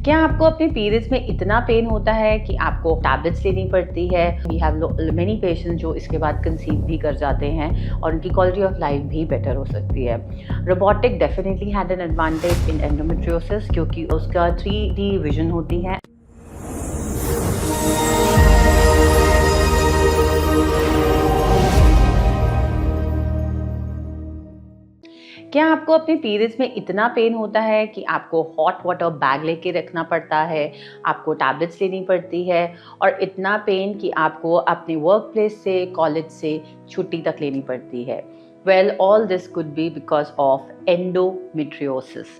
क्या आपको अपने पीरियड्स में इतना पेन होता है कि आपको टैबलेट्स लेनी पड़ती है? वी हैव मेनी पेशेंट्स जो इसके बाद कंसीव भी कर जाते हैं और उनकी क्वालिटी ऑफ लाइफ भी बेटर हो सकती है। Robotic definitely had an advantage in endometriosis क्योंकि उसका 3D विजन होती है। क्या आपको अपने पीरियड्स में इतना पेन होता है कि आपको हॉट वाटर बैग लेके रखना पड़ता है, आपको टैबलेट्स लेनी पड़ती है और इतना पेन कि आपको अपने वर्क प्लेस से, कॉलेज से छुट्टी तक लेनी पड़ती है? Well, all this could be because of endometriosis.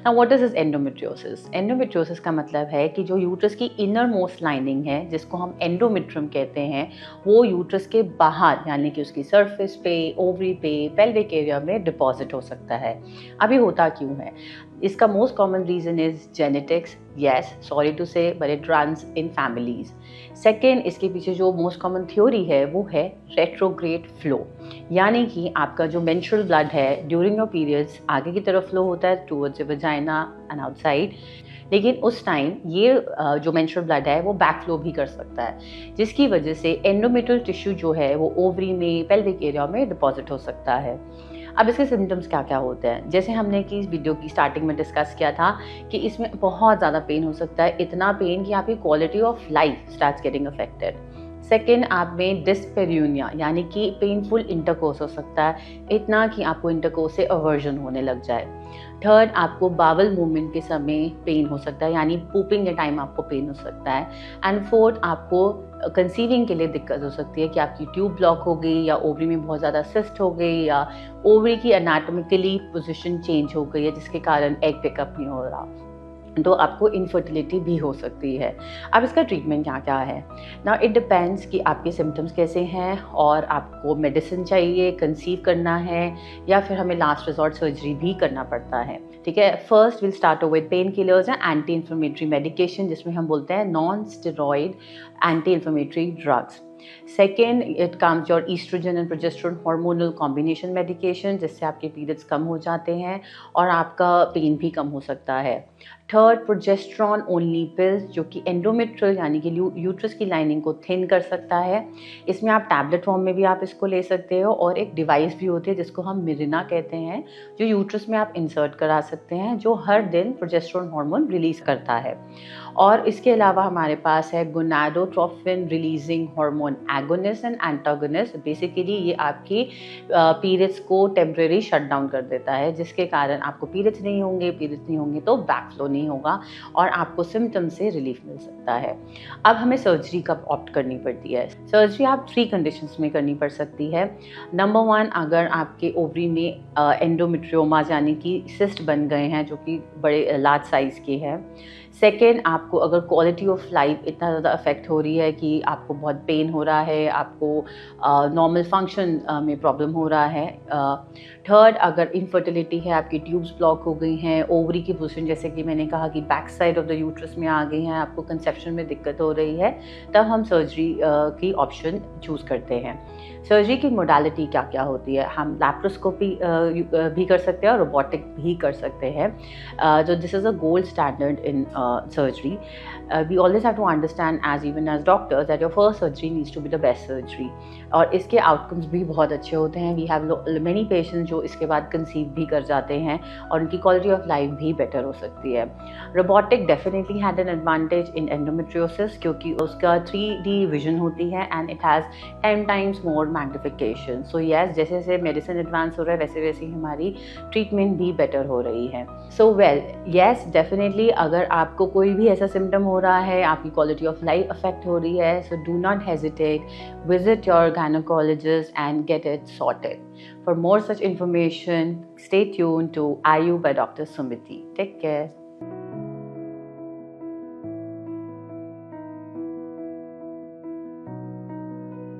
Now, what is this endometriosis? Endometriosis का मतलब है कि जो यूट्रस की इनर मोस्ट लाइनिंग है, जिसको हम एंडोमेट्रियम कहते हैं, वो यूट्रस के बाहर यानी कि उसकी सरफेस पे, ओवरी पे, पेल्विक एरिया में डिपॉजिट हो सकता है। अभी होता क्यों है? इसका most common reason is genetics. Yes, sorry to say, but it runs in families. Second, इसके पीछे जो मोस्ट कॉमन थ्योरी है वो है रेट्रोग्रेड फ्लो, यानी कि आपका जो मेंस्ट्रुअल ब्लड है ड्यूरिंग योर पीरियड्स आगे की तरफ फ्लो होता है towards your vagina and outside, लेकिन उस टाइम ये जो मेंस्ट्रुअल ब्लड है वो बैक फ्लो भी कर सकता है, जिसकी वजह से एंडोमेट्रियल टिश्यू जो है वो ओवरी में, पेल्विक एरिया में डिपॉजिट हो सकता है। अब इसके सिम्टम्स क्या क्या होते हैं? जैसे हमने कि इस वीडियो की स्टार्टिंग में डिस्कस किया था कि इसमें बहुत ज़्यादा पेन हो सकता है, इतना पेन कि आपकी quality of life starts getting affected. Second, आप में डिस्पेरियूनिया यानी कि पेनफुल इंटरकोर्स हो सकता है, इतना कि आपको इंटरकोर्स से अवर्जन होने लग जाए। थर्ड, आपको बावल मूवमेंट के समय पेन हो सकता है, यानी पूपिंग के टाइम आपको पेन हो सकता है। एंड फोर्थ, आपको कंसीविंग के लिए दिक्कत हो सकती है कि आपकी ट्यूब ब्लॉक हो गई या ओवरी में बहुत ज़्यादा सिस्ट हो गई या ओवरी की एनाटॉमिकली पोजीशन चेंज हो गई है जिसके कारण एग पिकअप नहीं हो रहा, तो आपको इनफर्टिलिटी भी हो सकती है। अब इसका ट्रीटमेंट क्या क्या है? नाउ इट डिपेंड्स कि आपके सिम्टम्स कैसे हैं और आपको मेडिसिन चाहिए, कंसीव करना है या फिर हमें लास्ट रिजॉर्ट सर्जरी भी करना पड़ता है। ठीक है, first will start with painkillers and anti inflammatory medication, जिसमें हम बोलते हैं non steroid anti inflammatory drugs. Second, it comes your oestrogen and progesterone hormonal combination medication, जिससे आपके पीरियड्स कम हो जाते हैं और आपका पेन भी कम हो सकता है। थर्ड, प्रोजेस्टेरोन ओनली पिल्स, जो कि एंडोमेट्रियल यानी कि यूट्रस की लाइनिंग को थिन कर सकता है। इसमें आप टैबलेट फॉर्म में भी आप इसको ले सकते हो और एक डिवाइस भी होती है जिसको हम मिरिना कहते हैं, जो यूट्रस में आप इंसर्ट करा सकते हैं, जो हर दिन प्रोजेस्टेरोन हार्मोन रिलीज करता है। और इसके अलावा हमारे पास है gonadotropin releasing hormone agonist and antagonist. Basically ये आपकी पीरियड्स को टेम्परेरी शट डाउन कर देता है, जिसके कारण आपको पीरियड्स नहीं होंगे तो बैक फ्लो नहीं होगा और आपको सिम्टम से रिलीफ मिल सकता है। अब हमें सर्जरी कब ऑप्ट करनी पड़ती है? सर्जरी आप 3 कंडीशंस में करनी पड़ सकती है। नंबर 1, अगर आपके ओवरी में एंडोमेट्रियोमास यानी कि सिस्ट बन गए हैं जो कि बड़े लार्ज साइज़ के हैं। सेकेंड, आपको अगर क्वालिटी ऑफ लाइफ इतना ज़्यादा अफेक्ट हो रही है कि आपको बहुत पेन हो रहा है, आपको नॉर्मल फंक्शन में प्रॉब्लम हो रहा है। थर्ड, अगर इनफर्टिलिटी है, आपकी ट्यूब्स ब्लॉक हो गई हैं, ओवरी की पोजीशन जैसे कि मैंने कहा कि back side of the uterus में आ गई हैं, आपको कंसेप्शन में दिक्कत हो रही है, तब हम सर्जरी की ऑप्शन चूज़ करते हैं। सर्जरी की मोडालिटी क्या क्या होती है? हम लैप्रोस्कोपी भी कर सकते हैं और रोबोटिक भी कर सकते हैं। जो this is a gold standard in surgery. We always have to understand as even as doctors that your first surgery needs to be the best surgery. और इसके आउटकम्स भी बहुत अच्छे होते हैं। We have many patients जो इसके बाद कंसीव भी कर जाते हैं और उनकी क्वालिटी ऑफ लाइफ भी बेटर हो सकती है। Robotic definitely had an advantage in endometriosis क्योंकि उसका 3D विजन होती है and it has 10 times more magnification. So yes, जैसे जैसे मेडिसिन एडवांस हो रहा है वैसे वैसे हमारी ट्रीटमेंट भी बेटर हो रही है। सो वेल, यस डेफिनेटली, अगर आपको कोई भी ऐसा सिम्टम हो रहा है, आपकी क्वालिटी ऑफ लाइफ अफेक्ट हो रही है, so do not hesitate, visit your gynaecologist and get it sorted. For more such information, stay tuned to IU by Dr. Sumiti. Take care.